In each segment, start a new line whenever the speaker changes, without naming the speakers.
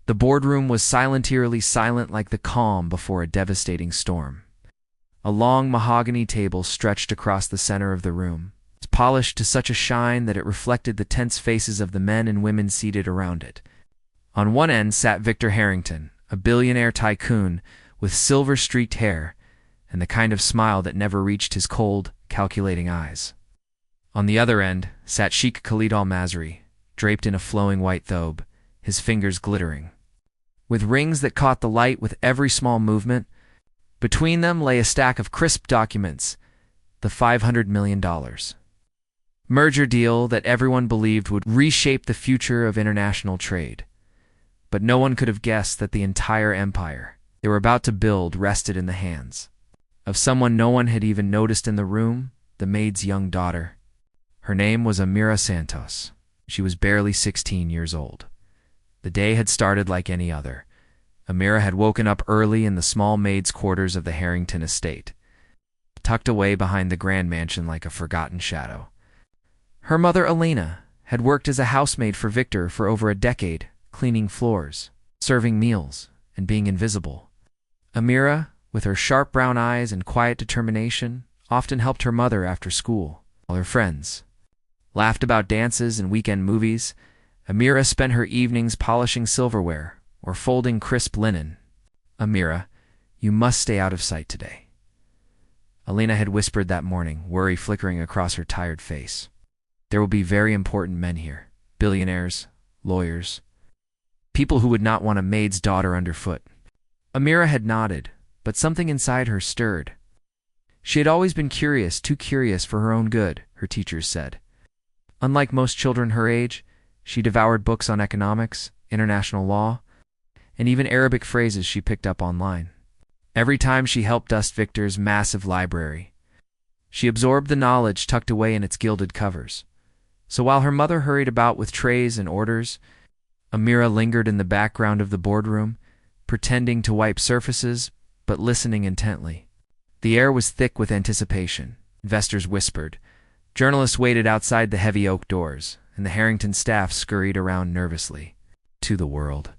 The boardroom was eerily silent like the calm before a devastating storm. A long mahogany table stretched across the center of the room, polished to such a shine that it reflected the tense faces of the men and women seated around it. On one end sat Victor Harrington, a billionaire tycoon with silver-streaked hair and the kind of smile that never reached his cold, calculating eyes. On the other end sat Sheikh Khalid al-Masri, draped in a flowing white thobe, his fingers glittering. With rings that caught the light with every small movement, between them lay a stack of crisp documents, the $500 million merger deal that everyone believed would reshape the future of international trade. But no one could have guessed that the entire empire they were about to build rested in the hands of someone no one had even noticed in the room, the maid's young daughter. Her name was Amira Santos. She was barely 16 years old. The day had started like any other. Amira had woken up early in the small maid's quarters of the Harrington estate, tucked away behind the grand mansion like a forgotten shadow. Her mother, Elena, had worked as a housemaid for Victor for over a decade, cleaning floors, serving meals, and being invisible. Amira, with her sharp brown eyes and quiet determination, often helped her mother after school, while her friends laughed about dances and weekend movies. Amira spent her evenings polishing silverware or folding crisp linen. "Amira, you must stay out of sight today," Elena had whispered that morning, worry flickering across her tired face. "There will be very important men here, billionaires, lawyers, people who would not want a maid's daughter underfoot." Amira had nodded, but something inside her stirred. She had always been curious, too curious for her own good, her teachers said. Unlike most children her age, she devoured books on economics, international law, and even Arabic phrases she picked up online. Every time she helped dust Victor's massive library, she absorbed the knowledge tucked away in its gilded covers. So while her mother hurried about with trays and orders, Amira lingered in the background of the boardroom, pretending to wipe surfaces, but listening intently. The air was thick with anticipation. Investors whispered. Journalists waited outside the heavy oak doors, and the Harrington staff scurried around nervously. To the world.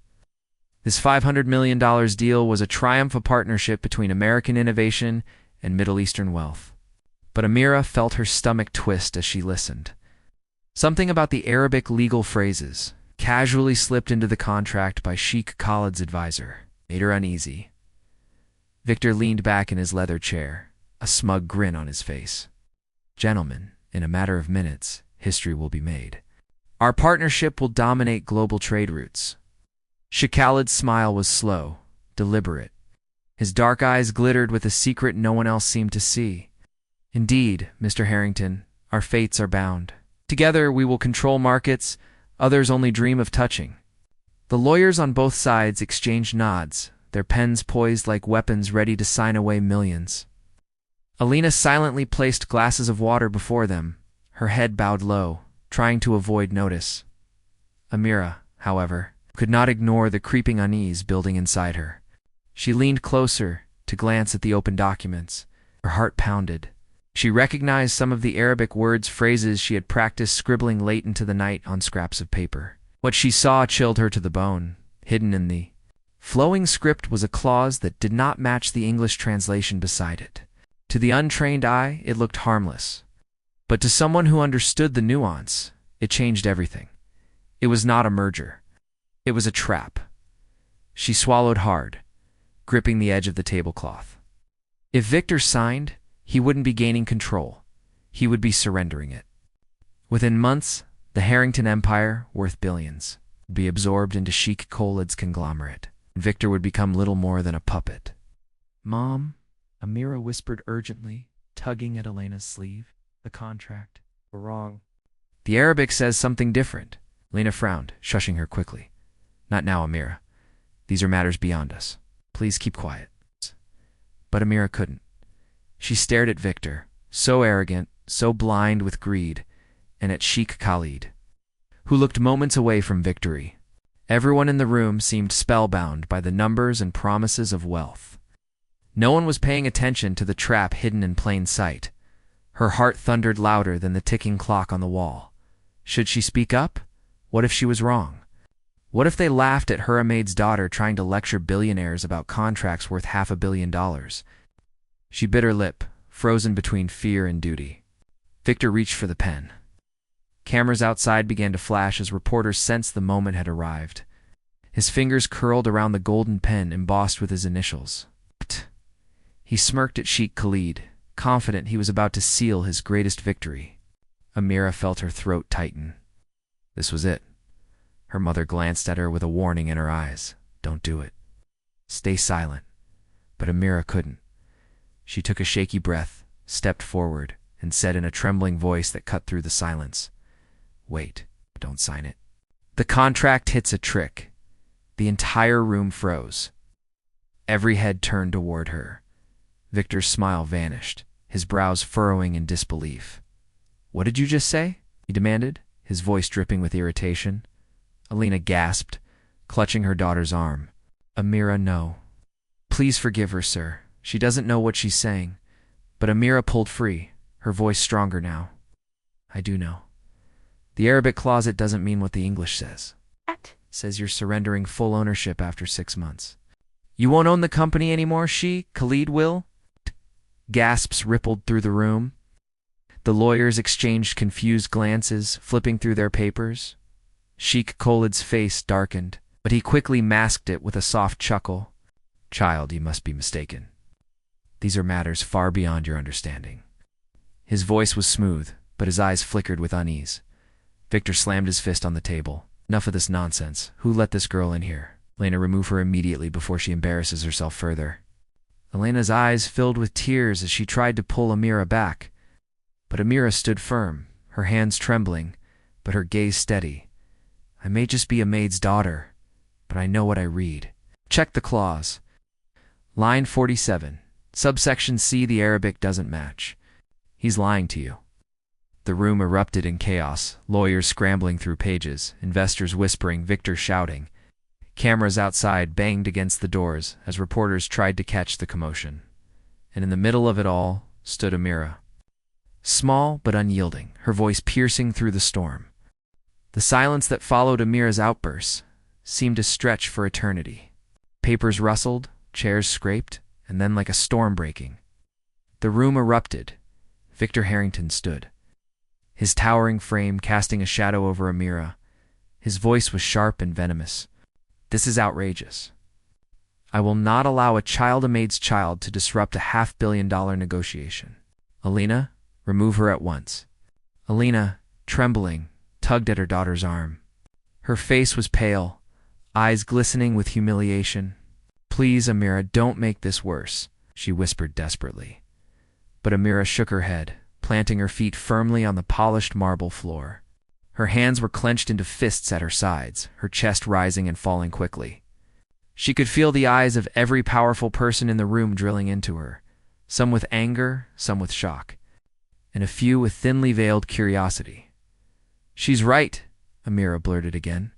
This $500 million deal was a triumph of partnership between American innovation and Middle Eastern wealth. But Amira felt her stomach twist as she listened. Something about the Arabic legal phrases, casually slipped into the contract by Sheikh Khalid's advisor, made her uneasy. Victor leaned back in his leather chair, a smug grin on his face. "Gentlemen, in a matter of minutes, history will be made. Our partnership will dominate global trade routes." Sheikh Khalid's smile was slow, deliberate. His dark eyes glittered with a secret no one else seemed to see. "Indeed, Mr. Harrington, our fates are bound. Together we will control markets others only dream of touching." The lawyers on both sides exchanged nods, their pens poised like weapons ready to sign away millions. Elena silently placed glasses of water before them, her head bowed low, trying to avoid notice. Amira, however, could not ignore the creeping unease building inside her. She leaned closer to glance at the open documents. Her heart pounded. She recognized some of the Arabic words, phrases she had practiced scribbling late into the night on scraps of paper. What she saw chilled her to the bone. Hidden in the flowing script was a clause that did not match the English translation beside it. To the untrained eye, it looked harmless. But to someone who understood the nuance, it changed everything. It was not a merger. It was a trap. She swallowed hard, gripping the edge of the tablecloth. If Victor signed, he wouldn't be gaining control. He would be surrendering it. Within months, the Harrington empire, worth billions, would be absorbed into Sheikh Khalid's conglomerate. Victor would become little more than a puppet. "Mom," Amira whispered urgently, tugging at Elena's sleeve. "The contract. We're wrong." "The Arabic says something different." Elena frowned, shushing her quickly. "Not now, Amira. These are matters beyond us. Please keep quiet." But Amira couldn't. She stared at Victor, so arrogant, so blind with greed, and at Sheikh Khalid, who looked moments away from victory. Everyone in the room seemed spellbound by the numbers and promises of wealth. No one was paying attention to the trap hidden in plain sight. Her heart thundered louder than the ticking clock on the wall. Should she speak up? What if she was wrong? What if they laughed at her Maid's daughter trying to lecture billionaires about contracts worth $500 million? She bit her lip, frozen between fear and duty. Victor reached for the pen. Cameras outside began to flash as reporters sensed the moment had arrived. His fingers curled around the golden pen embossed with his initials. He smirked at Sheikh Khalid, confident he was about to seal his greatest victory. Amira felt her throat tighten. This was it. Her mother glanced at her with a warning in her eyes. Don't do it. Stay silent. But Amira couldn't. She took a shaky breath, stepped forward, and said in a trembling voice that cut through the silence, "Wait, don't sign it." The contract hits a trick. The entire room froze. Every head turned toward her. Victor's smile vanished, his brows furrowing in disbelief. "What did you just say?" he demanded, his voice dripping with irritation. Alina gasped, clutching her daughter's arm. "Amira, no. Please forgive her, sir. She doesn't know what she's saying." But Amira pulled free, her voice stronger now. "I do know. The Arabic closet doesn't mean what the English says. It says you're surrendering full ownership after 6 months. You won't own the company anymore, Khalid will?" Gasps rippled through the room. The lawyers exchanged confused glances, flipping through their papers. Sheikh Khalid's face darkened, but he quickly masked it with a soft chuckle. "Child, you must be mistaken. These are matters far beyond your understanding." His voice was smooth, but his eyes flickered with unease. Victor slammed his fist on the table. "Enough of this nonsense. Who let this girl in here? Elena, remove her immediately before she embarrasses herself further." Elena's eyes filled with tears as she tried to pull Amira back. But Amira stood firm, her hands trembling, but her gaze steady. "I may just be a maid's daughter, but I know what I read. Check the clause. Line 47. Subsection C, the Arabic doesn't match. He's lying to you." The room erupted in chaos, lawyers scrambling through pages, investors whispering, Victor shouting. Cameras outside banged against the doors as reporters tried to catch the commotion. And in the middle of it all stood Amira. Small but unyielding, her voice piercing through the storm. The silence that followed Amira's outbursts seemed to stretch for eternity. Papers rustled, chairs scraped, and then like a storm breaking. The room erupted. Victor Harrington stood, his towering frame casting a shadow over Amira. His voice was sharp and venomous. "This is outrageous. I will not allow a maid's child to disrupt a $500 million negotiation. Alina, remove her at once." Alina, trembling, tugged at her daughter's arm. Her face was pale, eyes glistening with humiliation. "Please, Amira, don't make this worse," she whispered desperately. But Amira shook her head, planting her feet firmly on the polished marble floor. Her hands were clenched into fists at her sides, her chest rising and falling quickly. She could feel the eyes of every powerful person in the room drilling into her, some with anger, some with shock, and a few with thinly veiled curiosity. "She's right," Amira blurted again,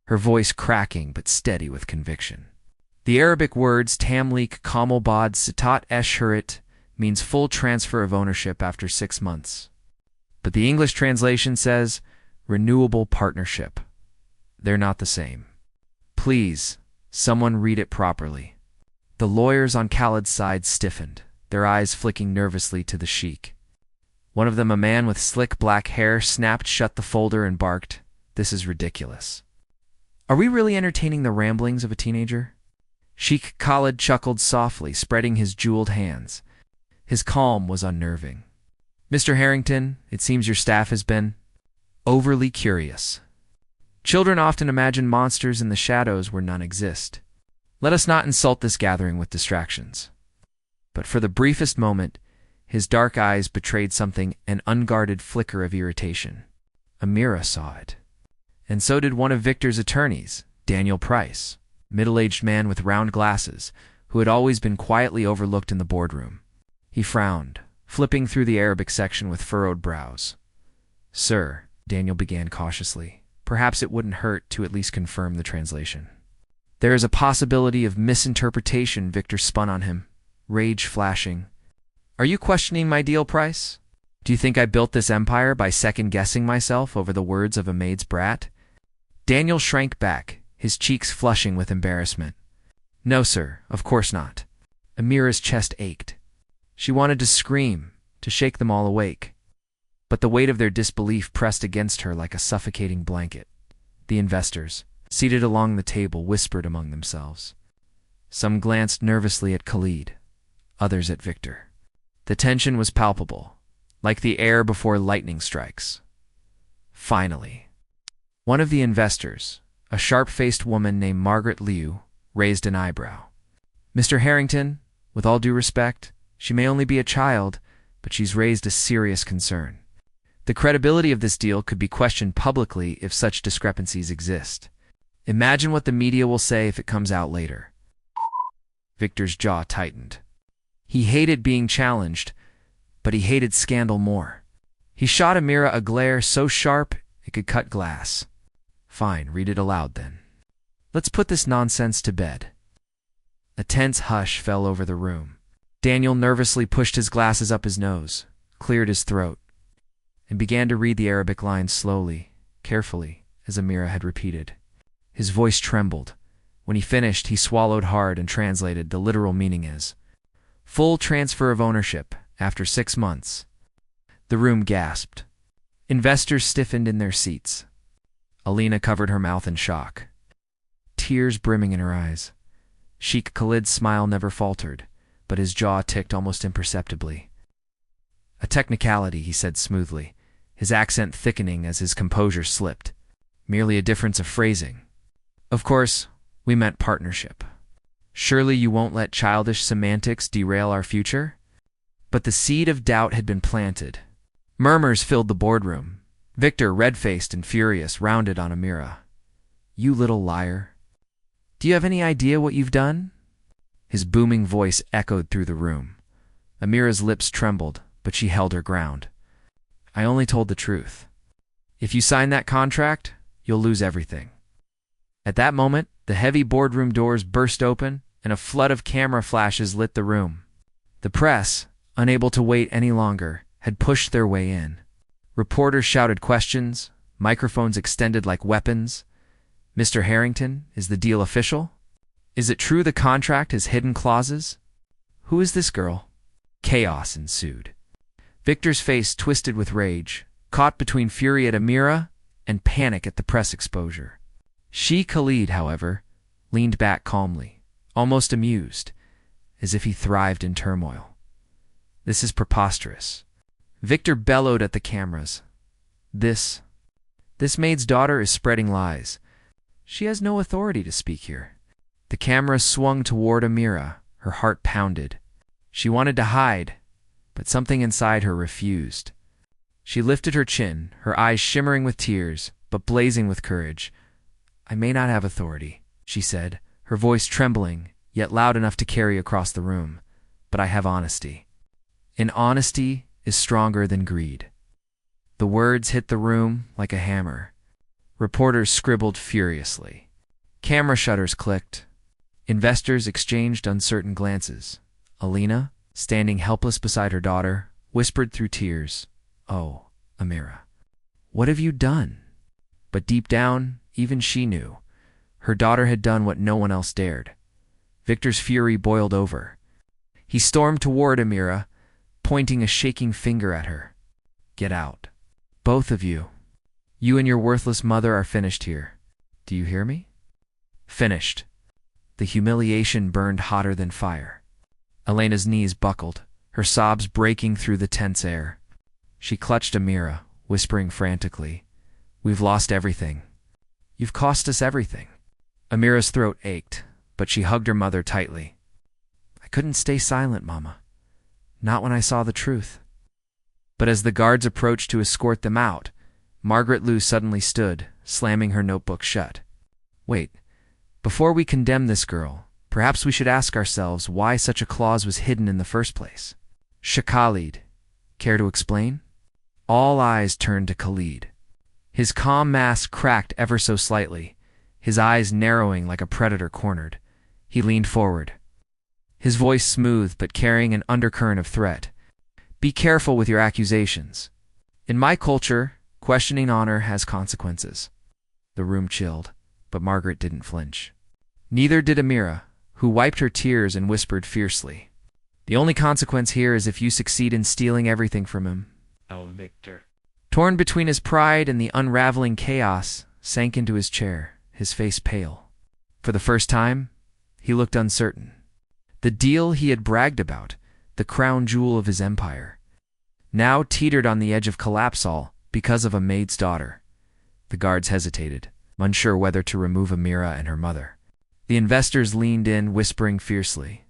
her voice cracking but steady with conviction. The Arabic words Tamlik Kamalbad Sitat Eshurit means full transfer of ownership after 6 months. But the English translation says renewable partnership. They're not the same. Please, someone read it properly. The lawyers on Khalid's side stiffened, their eyes flicking nervously to the sheik. One of them, a man with slick black hair, snapped shut the folder and barked, "This is ridiculous. Are we really entertaining the ramblings of a teenager?" Sheikh Khalid chuckled softly, spreading his jeweled hands. His calm was unnerving. "Mr. Harrington, it seems your staff has been overly curious. Children often imagine monsters in the shadows where none exist. Let us not insult this gathering with distractions." But for the briefest moment, his dark eyes betrayed something, an unguarded flicker of irritation. Amira saw it. And so did one of Victor's attorneys, Daniel Price, middle-aged man with round glasses, who had always been quietly overlooked in the boardroom. He frowned, flipping through the Arabic section with furrowed brows. "Sir," Daniel began cautiously, perhaps it wouldn't hurt to at least confirm the translation. "There is a possibility of misinterpretation," Victor spun on him, rage flashing. "Are you questioning my deal price? Do you think I built this empire by second-guessing myself over the words of a maid's brat?" Daniel shrank back, his cheeks flushing with embarrassment. "No, sir, of course not." Amira's chest ached. She wanted to scream, to shake them all awake. But the weight of their disbelief pressed against her like a suffocating blanket. The investors, seated along the table, whispered among themselves. Some glanced nervously at Khalid, others at Victor. The tension was palpable, like the air before lightning strikes. Finally, one of the investors, a sharp-faced woman named Margaret Liu, raised an eyebrow. "Mr. Harrington, with all due respect, she may only be a child, but she's raised a serious concern. The credibility of this deal could be questioned publicly if such discrepancies exist. Imagine what the media will say if it comes out later." Victor's jaw tightened. He hated being challenged, but he hated scandal more. He shot Amira a glare so sharp it could cut glass. "Fine, read it aloud then. Let's put this nonsense to bed." A tense hush fell over the room. Daniel nervously pushed his glasses up his nose, cleared his throat, and began to read the Arabic lines slowly, carefully, as Amira had repeated. His voice trembled. When he finished, he swallowed hard and translated. The literal meaning is, "Full transfer of ownership after 6 months." The room gasped. Investors stiffened in their seats. Alina covered her mouth in shock, tears brimming in her eyes. Sheikh Khalid's smile never faltered, but his jaw ticked almost imperceptibly. "A technicality," he said smoothly, his accent thickening as his composure slipped. "Merely a difference of phrasing. Of course, we meant partnership. Surely you won't let childish semantics derail our future?" But the seed of doubt had been planted. Murmurs filled the boardroom. Victor, red-faced and furious, rounded on Amira. "You little liar. Do you have any idea what you've done?" His booming voice echoed through the room. Amira's lips trembled, but she held her ground. "I only told the truth. If you sign that contract, you'll lose everything." At that moment, the heavy boardroom doors burst open, and a flood of camera flashes lit the room. The press, unable to wait any longer, had pushed their way in. Reporters shouted questions, microphones extended like weapons. "Mr. Harrington, is the deal official? Is it true the contract has hidden clauses? Who is this girl?" Chaos ensued. Victor's face twisted with rage, caught between fury at Amira and panic at the press exposure. Sheikh Khalid, however, leaned back calmly, almost amused, as if he thrived in turmoil. "This is preposterous." Victor bellowed at the cameras. This maid's daughter is spreading lies. She has no authority to speak here." The camera swung toward Amira. Her heart pounded. She wanted to hide, but something inside her refused. She lifted her chin, her eyes shimmering with tears, but blazing with courage. "I may not have authority," she said, her voice trembling, yet loud enough to carry across the room, "but I have honesty. And honesty is stronger than greed." The words hit the room like a hammer. Reporters scribbled furiously. Camera shutters clicked. Investors exchanged uncertain glances. Alina, standing helpless beside her daughter, whispered through tears, "Oh, Amira, what have you done?" But deep down, even she knew. Her daughter had done what no one else dared. Victor's fury boiled over. He stormed toward Amira, pointing a shaking finger at her. "Get out. Both of you. You and your worthless mother are finished here. Do you hear me? Finished." The humiliation burned hotter than fire. Elena's knees buckled, her sobs breaking through the tense air. She clutched Amira, whispering frantically, "We've lost everything. You've cost us everything." Amira's throat ached, but she hugged her mother tightly. "I couldn't stay silent, Mama. Not when I saw the truth." But as the guards approached to escort them out, Margaret Liu suddenly stood, slamming her notebook shut. "Wait. Before we condemn this girl, perhaps we should ask ourselves why such a clause was hidden in the first place. Sheikh Khalid, care to explain?" All eyes turned to Khalid. His calm mask cracked ever so slightly, his eyes narrowing like a predator cornered. He leaned forward, his voice smooth but carrying an undercurrent of threat. "Be careful with your accusations. In my culture, questioning honor has consequences." The room chilled. but Margaret didn't flinch. Neither did Amira, who wiped her tears and whispered fiercely, "The only consequence here is if you succeed in stealing everything from him."
Oh, Victor.
Torn between his pride and the unraveling chaos, sank into his chair, his face pale. For the first time, he looked uncertain. The deal he had bragged about, the crown jewel of his empire, now teetered on the edge of collapse all because of a maid's daughter. The guards hesitated, unsure whether to remove Amira and her mother. The investors leaned in, whispering fiercely.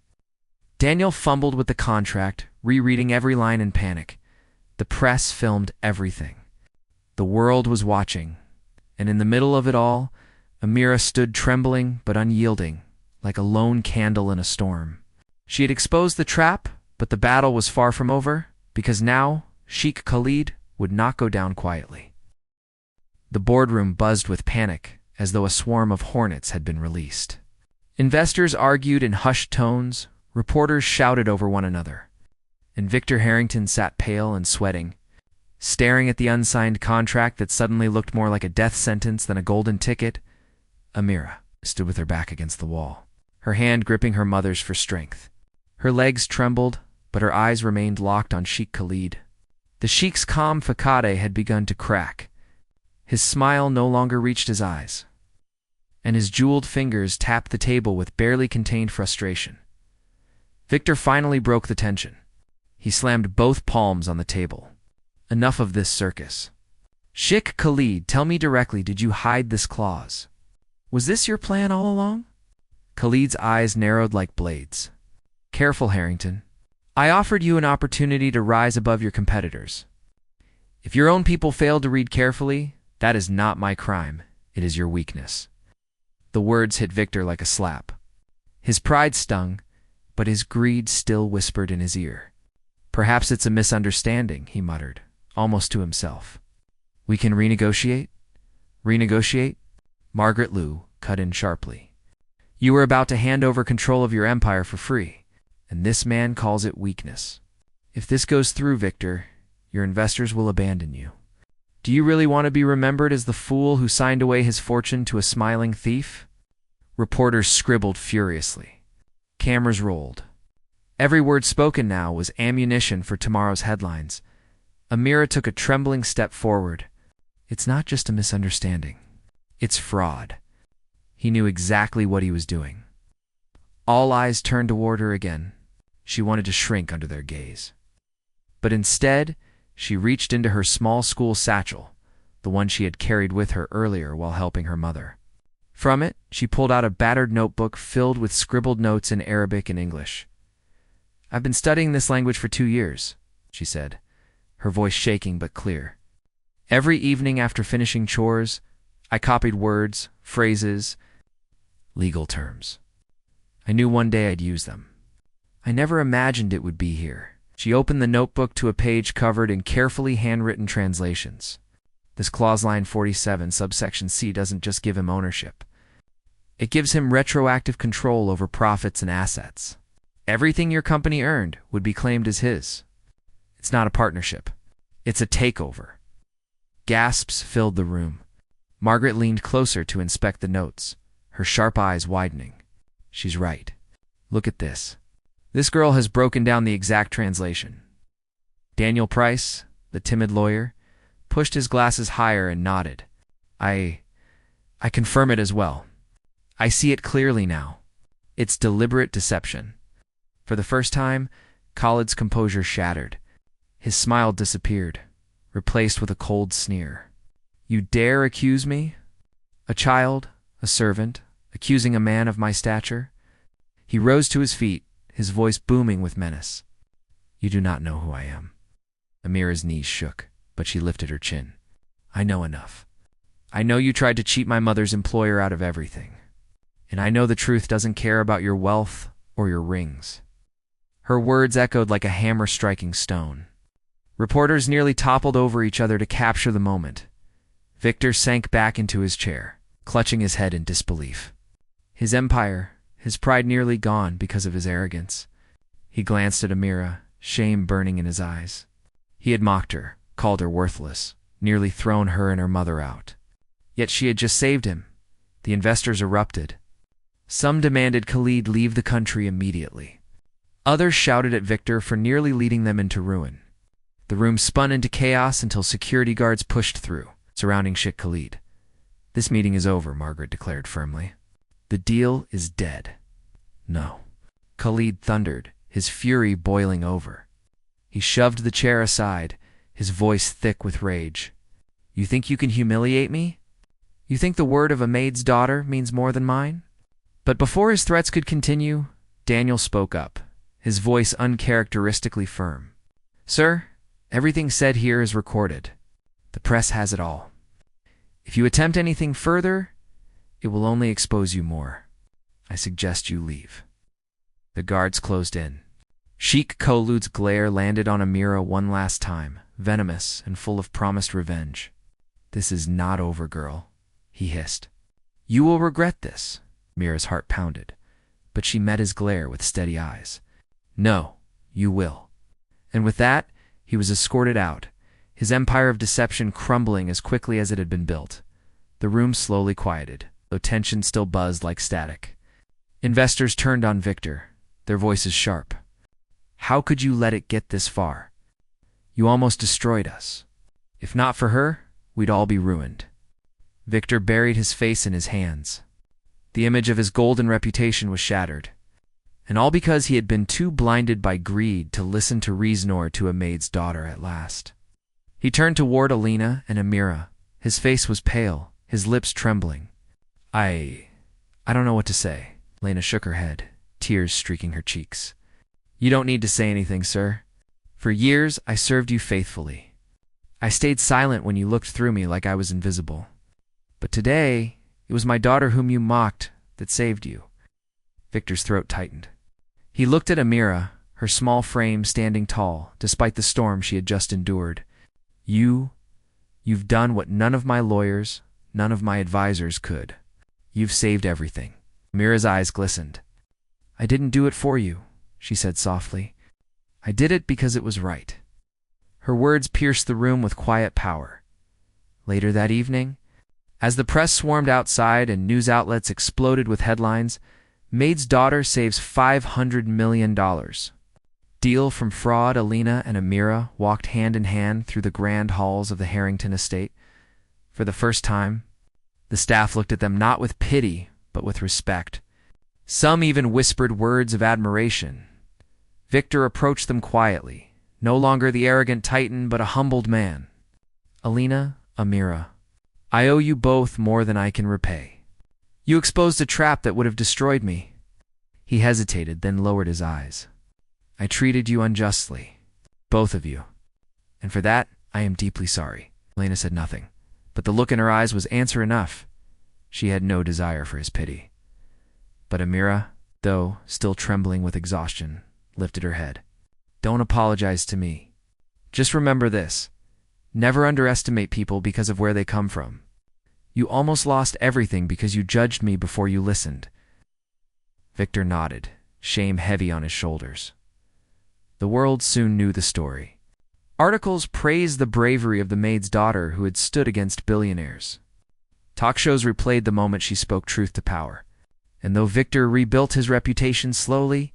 Daniel fumbled with the contract, rereading every line in panic. The press filmed everything. The world was watching, and in the middle of it all, Amira stood trembling but unyielding, like a lone candle in a storm. She had exposed the trap, but the battle was far from over, because now Sheikh Khalid would not go down quietly. The boardroom buzzed with panic, as though a swarm of hornets had been released. Investors argued in hushed tones, reporters shouted over one another, and Victor Harrington sat pale and sweating, staring at the unsigned contract that suddenly looked more like a death sentence than a golden ticket. Amira stood with her back against the wall, her hand gripping her mother's for strength. Her legs trembled, but her eyes remained locked on Sheikh Khalid. The Sheikh's calm facade had begun to crack. His smile no longer reached his eyes, and his jeweled fingers tapped the table with barely contained frustration. Victor finally broke the tension. He slammed both palms on the table. Enough of this circus. Sheikh Khalid, tell me directly, did you hide this clause? Was this your plan all along? Khalid's eyes narrowed like blades. Careful, Harrington. I offered you an opportunity to rise above your competitors. If your own people failed to read carefully, that is not my crime. It is your weakness. The words hit Victor like a slap. His pride stung, but his greed still whispered in his ear. Perhaps it's a misunderstanding, he muttered, almost to himself. We can renegotiate? Renegotiate? Margaret Liu cut in sharply. You were about to hand over control of your empire for free, and this man calls it weakness. If this goes through, Victor, your investors will abandon you. Do you really want to be remembered as the fool who signed away his fortune to a smiling thief? Reporters scribbled furiously. Cameras rolled. Every word spoken now was ammunition for tomorrow's headlines. Amira took a trembling step forward. It's not just a misunderstanding. It's fraud. He knew exactly what he was doing. All eyes turned toward her again. She wanted to shrink under their gaze. But instead, she reached into her small school satchel, the one she had carried with her earlier while helping her mother. From it, she pulled out a battered notebook filled with scribbled notes in Arabic and English. I've been studying this language for 2 years, she said, her voice shaking but clear. Every evening after finishing chores, I copied words, phrases, legal terms. I knew one day I'd use them. I never imagined it would be here. She opened the notebook to a page covered in carefully handwritten translations. This clause line 47, subsection C, doesn't just give him ownership. It gives him retroactive control over profits and assets. Everything your company earned would be claimed as his. It's not a partnership. It's a takeover. Gasps filled the room. Margaret leaned closer to inspect the notes, her sharp eyes widening. She's right. Look at this. This girl has broken down the exact translation. Daniel Price, the timid lawyer, pushed his glasses higher and nodded. I confirm it as well. I see it clearly now. It's deliberate deception. For the first time, Khalid's composure shattered. His smile disappeared, replaced with a cold sneer. You dare accuse me? A child, a servant, accusing a man of my stature? He rose to his feet, his voice booming with menace. You do not know who I am. Amira's knees shook, but she lifted her chin. I know enough. I know you tried to cheat my mother's employer out of everything. And I know the truth doesn't care about your wealth or your rings. Her words echoed like a hammer striking stone. Reporters nearly toppled over each other to capture the moment. Victor sank back into his chair, clutching his head in disbelief. His empire, his pride nearly gone because of his arrogance. He glanced at Amira, shame burning in his eyes. He had mocked her, called her worthless, nearly thrown her and her mother out. Yet she had just saved him. The investors erupted. Some demanded Khalid leave the country immediately. Others shouted at Victor for nearly leading them into ruin. The room spun into chaos until security guards pushed through, surrounding Sheikh Khalid. "This meeting is over," Margaret declared firmly. "The deal is dead." "No," Khalid thundered, his fury boiling over. He shoved the chair aside, his voice thick with rage. "You think you can humiliate me? You think the word of a maid's daughter means more than mine?" But before his threats could continue, Daniel spoke up, his voice uncharacteristically firm. "Sir, everything said here is recorded. The press has it all. If you attempt anything further, it will only expose you more. I suggest you leave." The guards closed in. Sheikh Khalid's glare landed on Amira one last time, venomous and full of promised revenge. "This is not over, girl," he hissed. "You will regret this." Amira's heart pounded, but she met his glare with steady eyes. "No, you will." And with that, he was escorted out, his empire of deception crumbling as quickly as it had been built. The room slowly quieted, though tension still buzzed like static. Investors turned on Victor, their voices sharp. "How could you let it get this far? You almost destroyed us. If not for her, we'd all be ruined." Victor buried his face in his hands. The image of his golden reputation was shattered, and all because he had been too blinded by greed to listen to reason or to a maid's daughter at last. He turned toward Alina and Amira. His face was pale, his lips trembling. I don't know what to say." Lena shook her head, tears streaking her cheeks. "You don't need to say anything, sir. For years, I served you faithfully. I stayed silent when you looked through me like I was invisible. But today, it was my daughter whom you mocked that saved you." Victor's throat tightened. He looked at Amira, her small frame standing tall, despite the storm she had just endured. You've done what none of my lawyers, none of my advisors could. You've saved everything." Amira's eyes glistened. "I didn't do it for you," she said softly. "I did it because it was right." Her words pierced the room with quiet power. Later that evening, as the press swarmed outside and news outlets exploded with headlines, "Maid's daughter saves $500 million. Deal from fraud." Alina and Amira walked hand in hand through the grand halls of the Harrington estate. For the first time, the staff looked at them not with pity, but with respect. Some even whispered words of admiration. Victor approached them quietly, no longer the arrogant titan, but a humbled man. "Alina, Amira, I owe you both more than I can repay. You exposed a trap that would have destroyed me." He hesitated, then lowered his eyes. "I treated you unjustly, both of you, and for that I am deeply sorry." Elena said nothing, but the look in her eyes was answer enough. She had no desire for his pity. But Amira, though still trembling with exhaustion, lifted her head. "Don't apologize to me. Just remember this. Never underestimate people because of where they come from. You almost lost everything because you judged me before you listened." Victor nodded, shame heavy on his shoulders. The world soon knew the story. Articles praised the bravery of the maid's daughter who had stood against billionaires. Talk shows replayed the moment she spoke truth to power. And though Victor rebuilt his reputation slowly,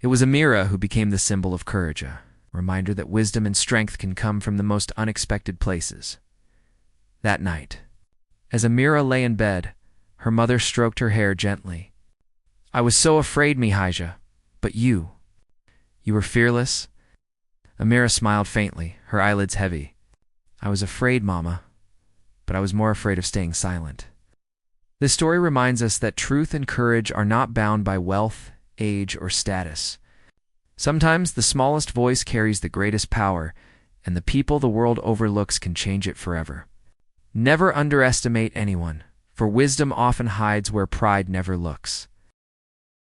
it was Amira who became the symbol of courage, a reminder that wisdom and strength can come from the most unexpected places. That night, as Amira lay in bed, her mother stroked her hair gently. "I was so afraid, Mihija, but you were fearless." Amira smiled faintly, her eyelids heavy. "I was afraid, Mama, but I was more afraid of staying silent." This story reminds us that truth and courage are not bound by wealth, age, or status. Sometimes the smallest voice carries the greatest power, and the people the world overlooks can change it forever. Never underestimate anyone, for wisdom often hides where pride never looks.